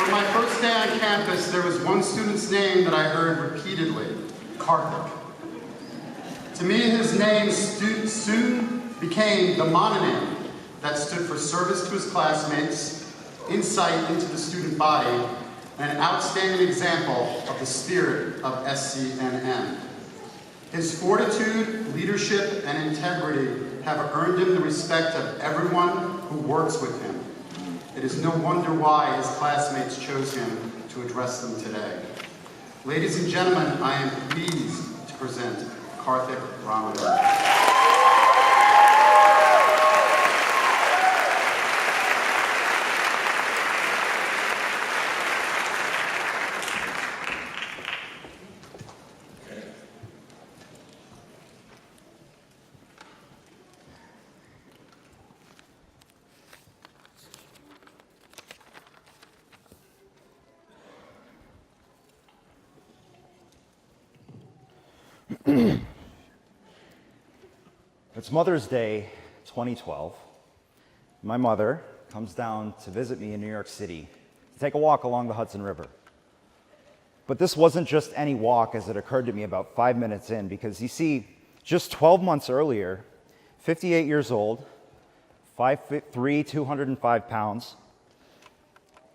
On my first day on campus, there was one student's name that I heard repeatedly, Karthik. To me, his name soon became the mononym that stood for service to his classmates, insight into the student body, and an outstanding example of the spirit of SCNM. His fortitude, leadership, and integrity have earned him the respect of everyone who works with him. It is no wonder why his classmates chose him to address them today. Ladies and gentlemen, I am pleased to present Karthik Ramanan. It's Mother's Day 2012. My mother comes down to visit me in New York City to take a walk along the Hudson River. But this wasn't just any walk, as it occurred to me about 5 minutes in, because you see, just 12 months earlier, 58 years old, 5'3", 205 pounds,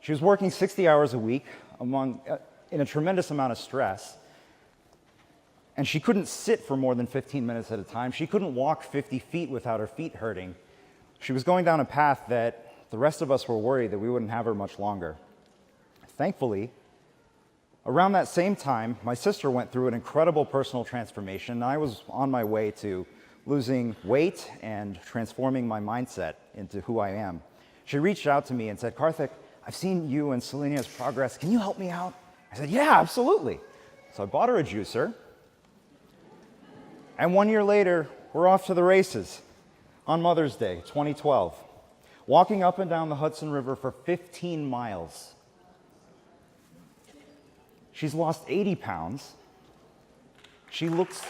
she was working 60 hours a week in a tremendous amount of stress. And she couldn't sit for more than 15 minutes at a time. She couldn't walk 50 feet without her feet hurting. She was going down a path that the rest of us were worried that we wouldn't have her much longer. Thankfully, around that same time, my sister went through an incredible personal transformation, and I was on my way to losing weight and transforming my mindset into who I am. She reached out to me and said, "Karthik, I've seen you and Selenia's progress. Can you help me out?" I said, "Yeah, absolutely." So I bought her a juicer. And 1 year later, we're off to the races on Mother's Day, 2012, walking up and down the Hudson River for 15 miles. She's lost 80 pounds. She looks...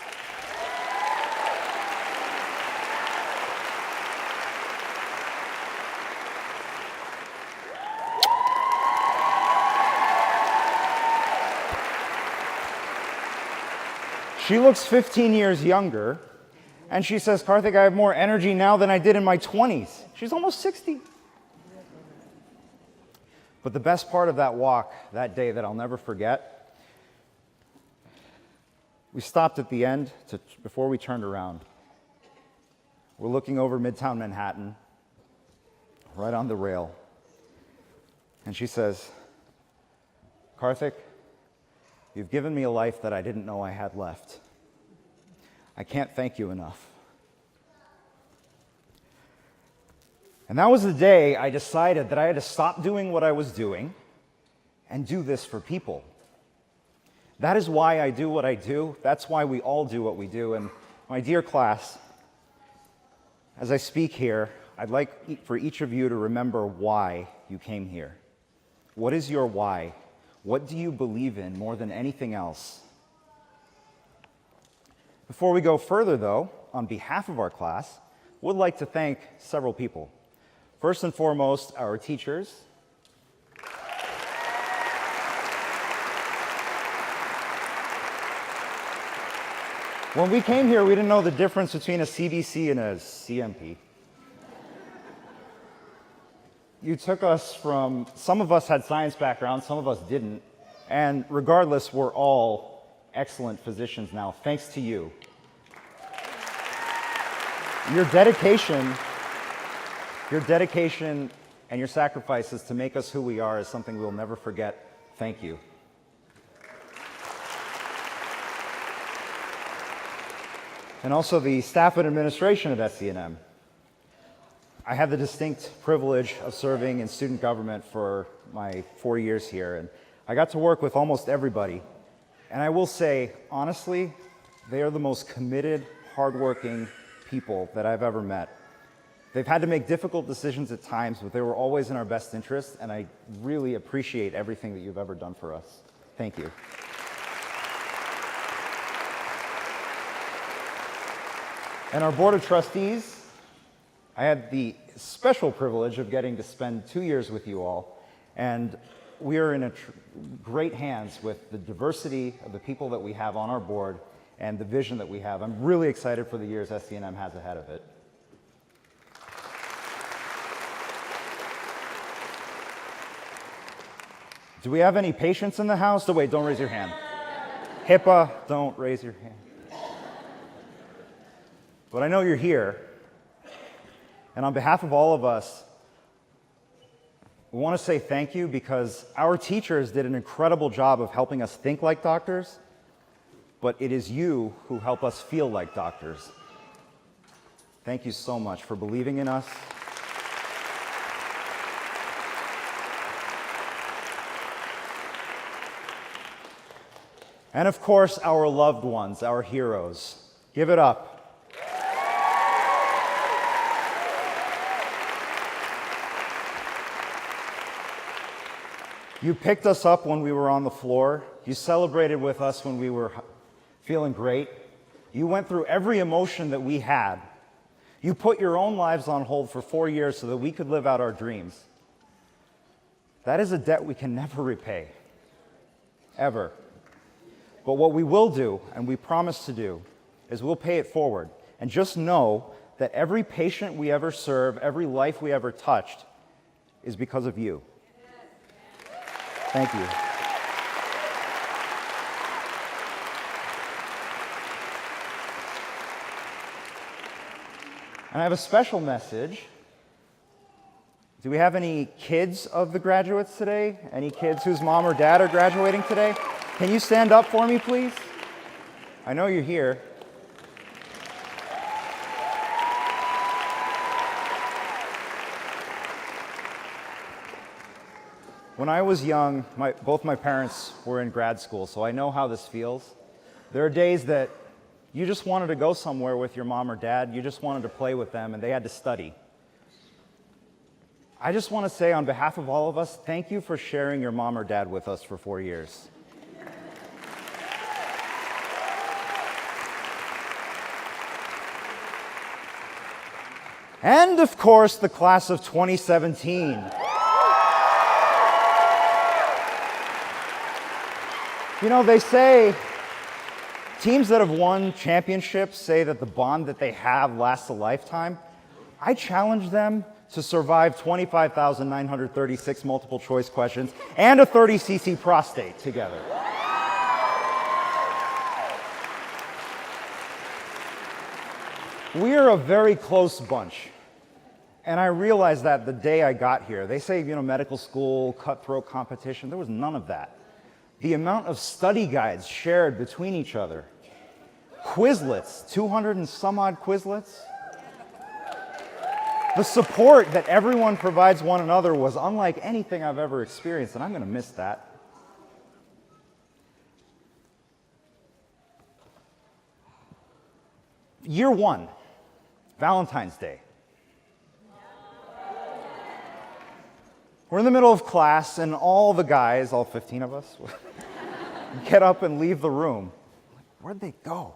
She looks 15 years younger, and she says, "Karthik, I have more energy now than I did in my 20s. She's almost 60. But the best part of that walk, that day that I'll never forget, we stopped at the end before we turned around. We're looking over Midtown Manhattan, right on the rail. And she says, "Karthik, you've given me a life that I didn't know I had left. I can't thank you enough." And that was the day I decided that I had to stop doing what I was doing and do this for people. That is why I do what I do. That's why we all do what we do. And my dear class, as I speak here, I'd like for each of you to remember why you came here. What is your why? What do you believe in more than anything else? Before we go further, though, on behalf of our class, would like to thank several people. First and foremost, our teachers. When we came here, we didn't know the difference between a CBC and a CMP. You took us from, some of us had science backgrounds, some of us didn't, and regardless, we're all excellent physicians now, thanks to you. Your dedication and your sacrifices to make us who we are is something we'll never forget. Thank you. And also the staff and administration of SCNM. I had the distinct privilege of serving in student government for my 4 years here, and I got to work with almost everybody. And I will say, honestly, they are the most committed, hardworking people that I've ever met. They've had to make difficult decisions at times, but they were always in our best interest, and I really appreciate everything that you've ever done for us. Thank you. And our Board of Trustees, I had the special privilege of getting to spend 2 years with you all, and we are in great hands with the diversity of the people that we have on our board and the vision that we have. I'm really excited for the years SCNM has ahead of it. Do we have any patients in the house? Oh, wait, don't raise your hand. HIPAA, don't raise your hand. But I know you're here. And on behalf of all of us, we want to say thank you because our teachers did an incredible job of helping us think like doctors, but it is you who help us feel like doctors. Thank you so much for believing in us. And of course, our loved ones, our heroes. Give it up. You picked us up when we were on the floor. You celebrated with us when we were feeling great. You went through every emotion that we had. You put your own lives on hold for 4 years so that we could live out our dreams. That is a debt we can never repay, ever. But what we will do, and we promise to do, is we'll pay it forward. And just know that every patient we ever serve, every life we ever touched, is because of you. Thank you. And I have a special message. Do we have any kids of the graduates today? Any kids whose mom or dad are graduating today? Can you stand up for me, please? I know you're here. When I was young, both my parents were in grad school, so I know how this feels. There are days that you just wanted to go somewhere with your mom or dad, you just wanted to play with them, and they had to study. I just want to say on behalf of all of us, thank you for sharing your mom or dad with us for 4 years. And of course, the class of 2017. You know, they say teams that have won championships say that the bond that they have lasts a lifetime. I challenge them to survive 25,936 multiple choice questions and a 30cc prostate together. We are a very close bunch. And I realized that the day I got here. They say, you know, medical school, cutthroat competition. There was none of that. The amount of study guides shared between each other. Quizlets, 200 and some odd Quizlets. The support that everyone provides one another was unlike anything I've ever experienced, and I'm going to miss that. Year one, Valentine's Day. We're in the middle of class, and all the guys, all 15 of us, get up and leave the room. Where'd they go?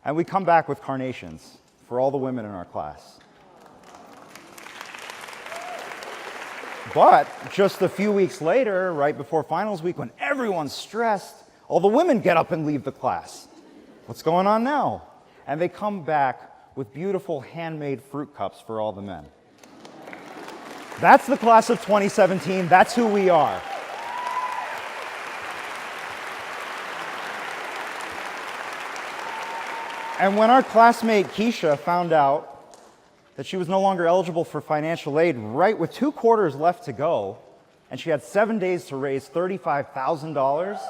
And we come back with carnations for all the women in our class. But just a few weeks later, right before finals week, when everyone's stressed, all the women get up and leave the class. What's going on now? And they come back with beautiful handmade fruit cups for all the men. That's the class of 2017. That's who we are. And when our classmate Keisha found out that she was no longer eligible for financial aid, right with 2 quarters left to go, and she had 7 days to raise $35,000,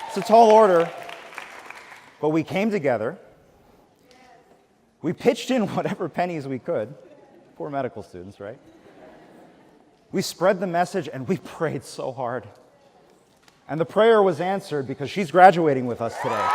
it's a tall order, but we came together. We pitched in whatever pennies we could. Poor medical students, right? We spread the message and we prayed so hard. And the prayer was answered because she's graduating with us today.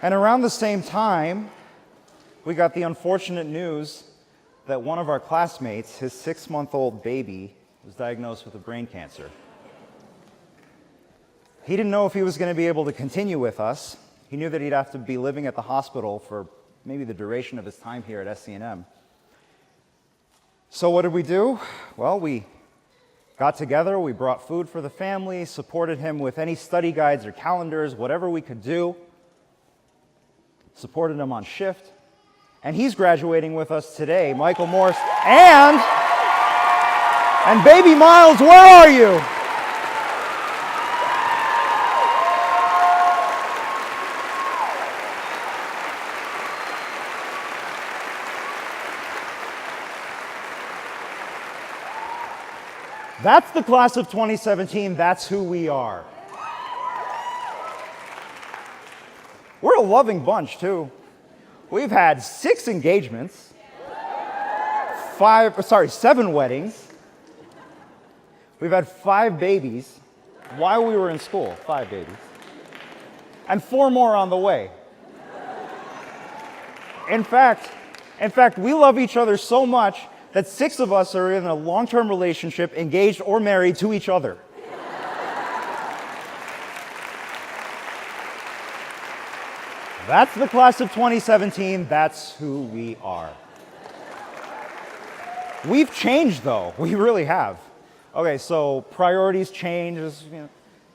And around the same time, we got the unfortunate news that one of our classmates, his 6-month-old baby, was diagnosed with a brain cancer. He didn't know if he was going to be able to continue with us. He knew that he'd have to be living at the hospital for maybe the duration of his time here at SCNM. So what did we do? Well, we got together, we brought food for the family, supported him with any study guides or calendars, whatever we could do, supported him on shift. And he's graduating with us today, Michael Morse. And baby Miles, where are you? That's the class of 2017. That's who we are. We're a loving bunch, too. We've had 6 engagements, 7 weddings. We've had 5 babies while we were in school, 5 babies, and 4 more on the way. In fact, we love each other so much that 6 of us are in a long-term relationship, engaged or married to each other. That's the class of 2017. That's who we are. We've changed, though. We really have. Okay, so priorities change.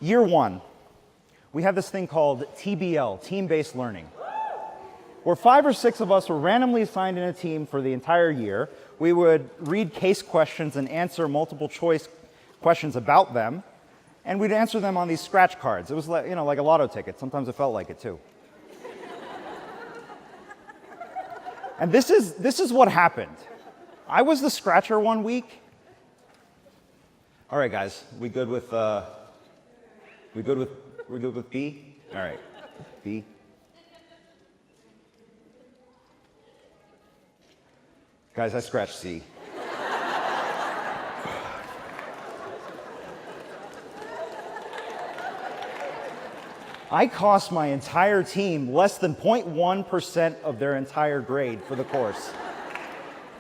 Year 1, we have this thing called TBL, team-based learning, where 5 or 6 of us were randomly assigned in a team for the entire year. We would read case questions and answer multiple choice questions about them, and we'd answer them on these scratch cards. It was like, like a lotto ticket. Sometimes it felt like it too. And this is what happened. I was the scratcher one week. All right, guys, we good with we're good with B? All right, B. Guys, I scratched C. I cost my entire team less than 0.1% of their entire grade for the course.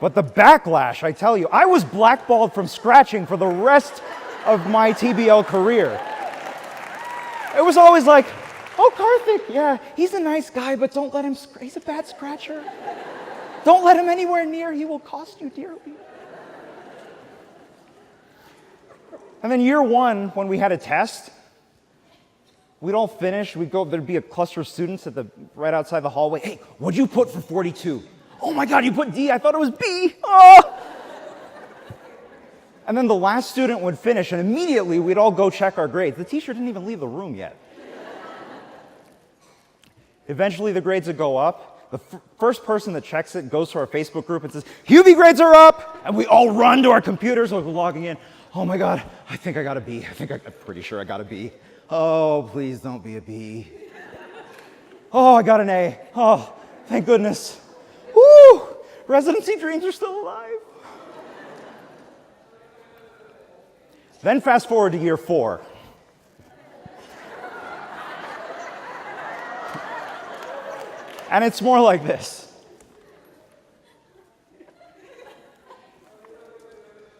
But the backlash, I tell you, I was blackballed from scratching for the rest of my TBL career. It was always like, oh, Karthik, yeah, he's a nice guy, but don't let him, he's a bad scratcher. Don't let him anywhere near, he will cost you dearly. And then year 1, when we had a test, we'd all finish, there'd be a cluster of students right outside the hallway. Hey, what'd you put for 42? Oh my God, you put D, I thought it was B. Oh! And then the last student would finish, and immediately we'd all go check our grades. The teacher didn't even leave the room yet. Eventually the grades would go up. The first person that checks it goes to our Facebook group and says, Hubie grades are up! And we all run to our computers, we're logging in. Oh my God, I think I got a B. I'm pretty sure I got a B. Oh, please don't be a B. Oh, I got an A. Oh, thank goodness. Woo! Residency dreams are still alive. Then fast forward to year 4. And it's more like this.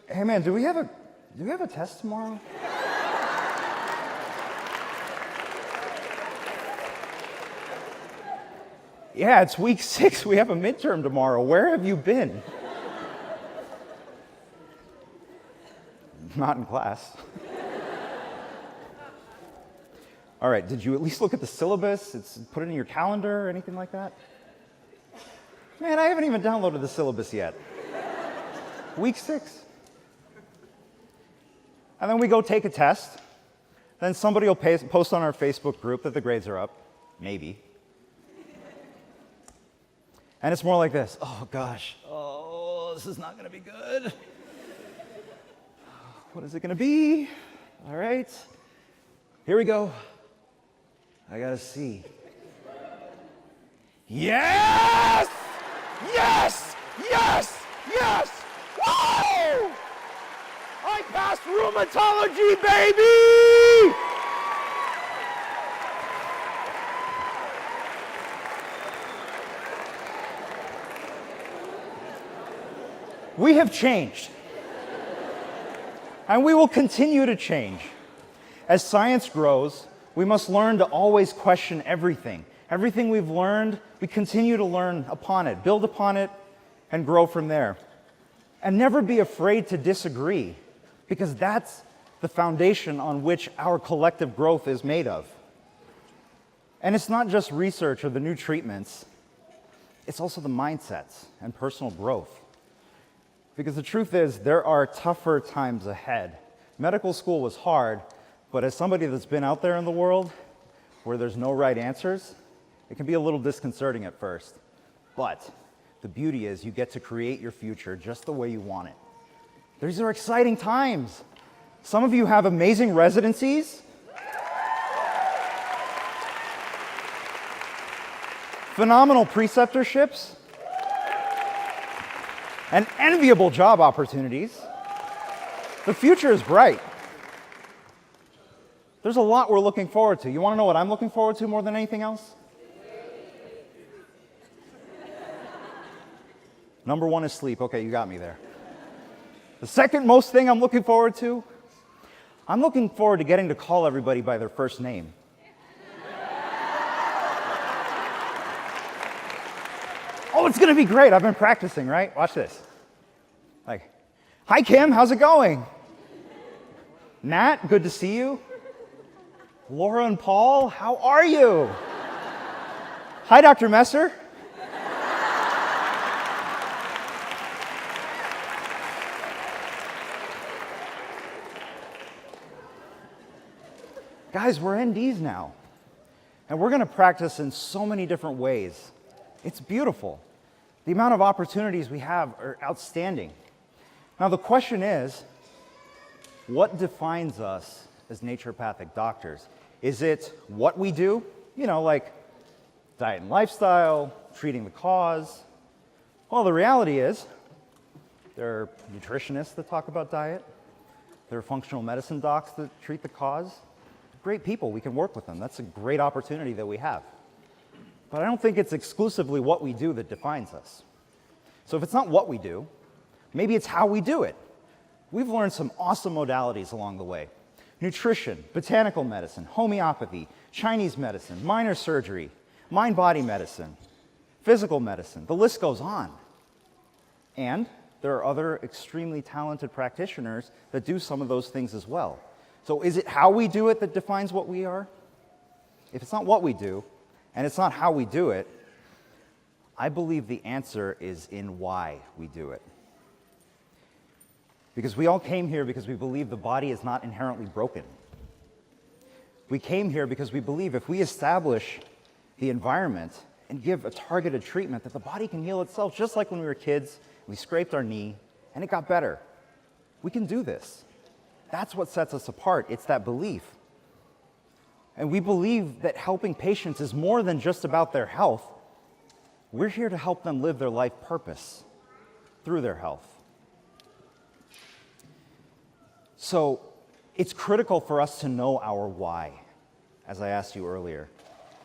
Hey man, do we have a test tomorrow? Yeah, it's week 6. We have a midterm tomorrow. Where have you been? Not in class. All right, did you at least look at the syllabus? Put it in your calendar or anything like that? Man, I haven't even downloaded the syllabus yet. Week 6. And then we go take a test. Then somebody will post on our Facebook group that the grades are up. Maybe. And it's more like this. Oh, gosh. Oh, this is not going to be good. What is it going to be? All right. Here we go. I got a C. Yes! Yes! Yes! Yes! Whoa! I passed rheumatology, baby! We have changed. And we will continue to change. As science grows, we must learn to always question everything. Everything we've learned, we continue to learn upon it, build upon it, and grow from there. And never be afraid to disagree, because that's the foundation on which our collective growth is made of. And it's not just research or the new treatments, it's also the mindsets and personal growth. Because the truth is, there are tougher times ahead. Medical school was hard, but as somebody that's been out there in the world where there's no right answers, it can be a little disconcerting at first. But the beauty is you get to create your future just the way you want it. These are exciting times. Some of you have amazing residencies, phenomenal preceptorships, and enviable job opportunities. The future is bright. There's a lot we're looking forward to. You want to know what I'm looking forward to more than anything else? Number one is sleep. Okay, you got me there. The second most thing I'm looking forward to, I'm looking forward to getting to call everybody by their first name. Oh, it's going to be great. I've been practicing, right? Watch this. Like, hi, Kim. How's it going? Nat, good to see you. Laura and Paul, how are you? Hi, Dr. Messer. Guys, we're NDs now. And we're going to practice in so many different ways. It's beautiful. The amount of opportunities we have are outstanding. Now, the question is, what defines us as naturopathic doctors? Is it what we do? You know, like diet and lifestyle, treating the cause. Well, the reality is, there are nutritionists that talk about diet. There are functional medicine docs that treat the cause. Great people, we can work with them. That's a great opportunity that we have. But I don't think it's exclusively what we do that defines us. So if it's not what we do, maybe it's how we do it. We've learned some awesome modalities along the way. Nutrition, botanical medicine, homeopathy, Chinese medicine, minor surgery, mind-body medicine, physical medicine, the list goes on. And there are other extremely talented practitioners that do some of those things as well. So is it how we do it that defines what we are? If it's not what we do, and it's not how we do it, I believe the answer is in why we do it. Because we all came here because we believe the body is not inherently broken. We came here because we believe if we establish the environment and give a targeted treatment, that the body can heal itself, just like when we were kids, we scraped our knee, and it got better. We can do this. That's what sets us apart. It's that belief. And we believe that helping patients is more than just about their health. We're here to help them live their life purpose through their health. So it's critical for us to know our why, as I asked you earlier,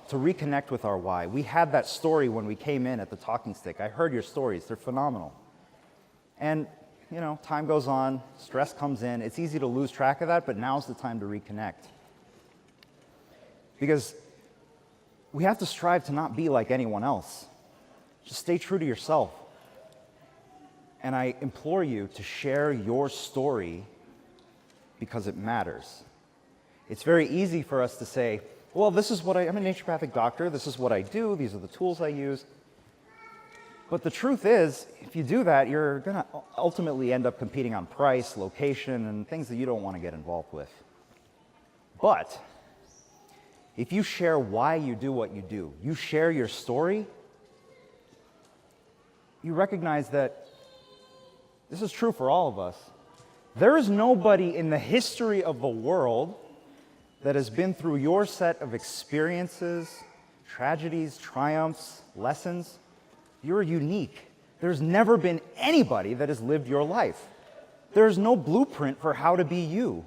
to reconnect with our why. We had that story when we came in at the Talking Stick. I heard your stories. They're phenomenal. And you know, time goes on, stress comes in. It's easy to lose track of that, but now's the time to reconnect. Because we have to strive to not be like anyone else. Just stay true to yourself. And I implore you to share your story because it matters. It's very easy for us to say, well, this is what I'm a naturopathic doctor, this is what I do, these are the tools I use. But the truth is, if you do that, you're going to ultimately end up competing on price, location, and things that you don't want to get involved with. But if you share why you do what you do, you share your story, you recognize that this is true for all of us. There is nobody in the history of the world that has been through your set of experiences, tragedies, triumphs, lessons. You're unique. There's never been anybody that has lived your life. There's no blueprint for how to be you.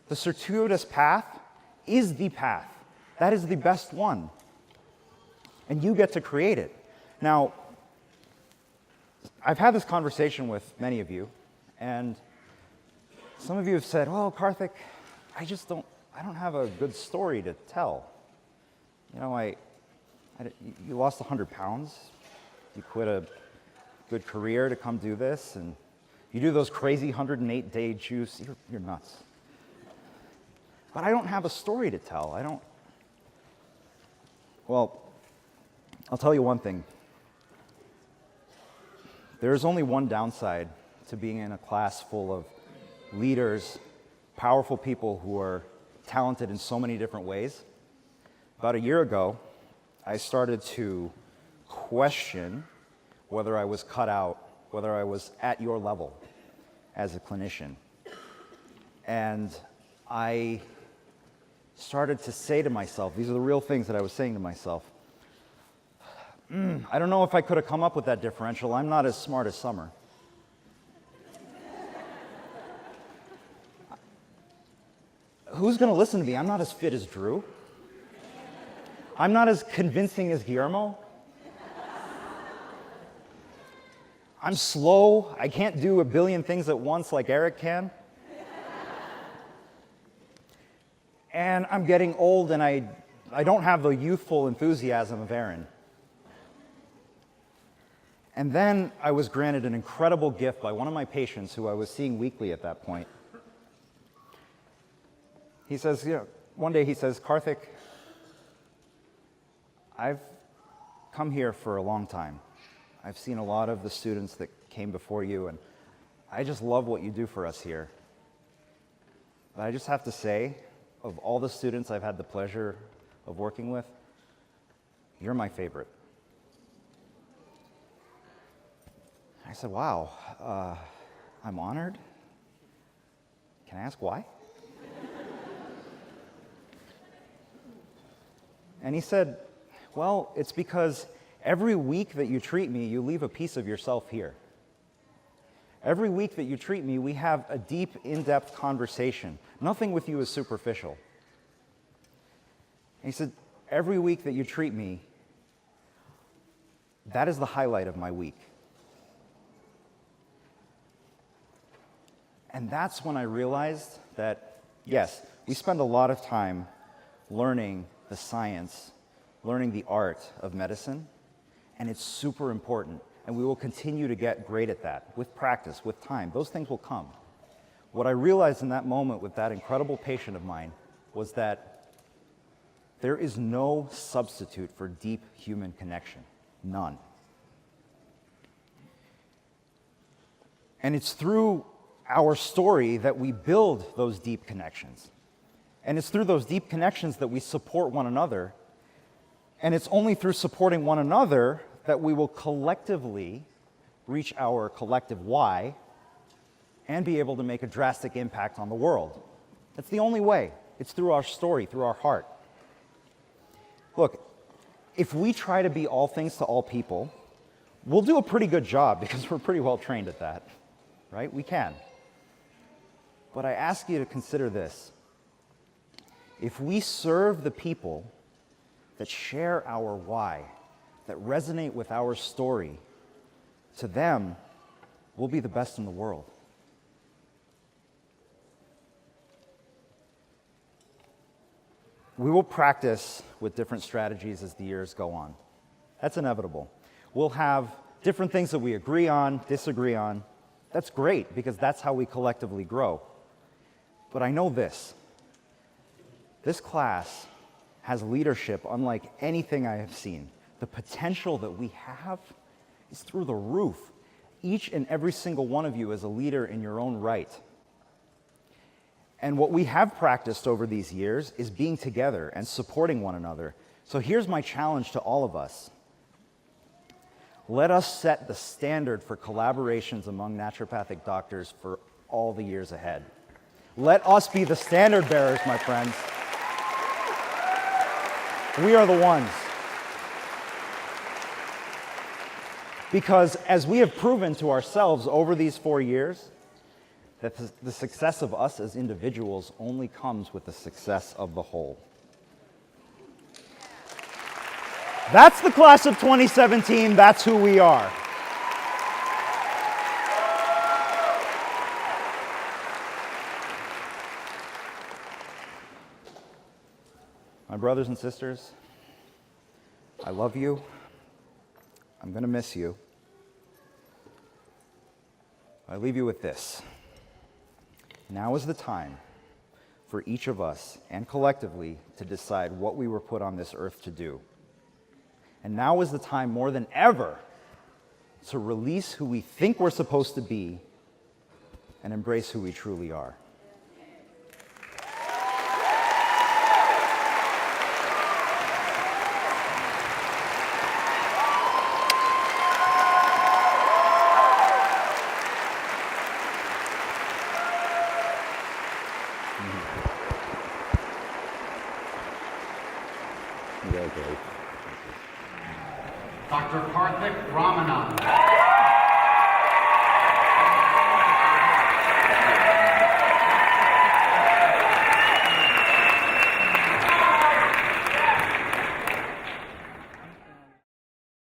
The circuitous path is the path. That is the best one. And you get to create it. Now, I've had this conversation with many of you, and Some of you have said, well, Karthik, I don't have a good story to tell. You know, you lost 100 pounds, you quit a good career to come do this, and you do those crazy 108-day juice, you're nuts. But I don't have a story to tell. Well, I'll tell you one thing. There's only one downside to being in a class full of leaders, powerful people who are talented in so many different ways. About a year ago, I started to question whether I was cut out, whether I was at your level as a clinician. And I started to say to myself, these are the real things that I was saying to myself, I don't know if I could have come up with that differential. I'm not as smart as Summer. Who's going to listen to me? I'm not as fit as Drew. I'm not as convincing as Guillermo. I'm slow. I can't do a billion things at once like Eric can. And I'm getting old, and I don't have the youthful enthusiasm of Aaron. And then I was granted an incredible gift by one of my patients who I was seeing weekly at that point. He says, one day he says, Karthik, I've come here for a long time. I've seen a lot of the students that came before you, and I just love what you do for us here. But I just have to say, of all the students I've had the pleasure of working with, you're my favorite. I said, wow, I'm honored. Can I ask why? And he said, well, it's because every week that you treat me, you leave a piece of yourself here. Every week that you treat me, we have a deep, in-depth conversation. Nothing with you is superficial. And he said, every week that you treat me, that is the highlight of my week. And that's when I realized that, yes, we spend a lot of time learning the science, learning the art of medicine, and it's super important. And we will continue to get great at that with practice, with time. Those things will come. What I realized in that moment with that incredible patient of mine was that there is no substitute for deep human connection. None. And it's through our story that we build those deep connections. And it's through those deep connections that we support one another. And it's only through supporting one another that we will collectively reach our collective why and be able to make a drastic impact on the world. That's the only way. It's through our story, through our heart. Look, if we try to be all things to all people, we'll do a pretty good job because we're pretty well trained at that, right? We can. But I ask you to consider this. If we serve the people that share our why, that resonate with our story, to them, we'll be the best in the world. We will practice with different strategies as the years go on. That's inevitable. We'll have different things that we agree on, disagree on. That's great because that's how we collectively grow. But I know this. This class has leadership unlike anything I have seen. The potential that we have is through the roof. Each and every single one of you is a leader in your own right. And what we have practiced over these years is being together and supporting one another. So here's my challenge to all of us. Let us set the standard for collaborations among naturopathic doctors for all the years ahead. Let us be the standard bearers, my friends. We are the ones. Because as we have proven to ourselves over these 4 years, that the success of us as individuals only comes with the success of the whole. That's the class of 2017. That's who we are. My brothers and sisters, I love you. I'm going to miss you. I leave you with this. Now is the time for each of us and collectively to decide what we were put on this earth to do. And now is the time more than ever to release who we think we're supposed to be and embrace who we truly are. Dr. Karthik Ramanan.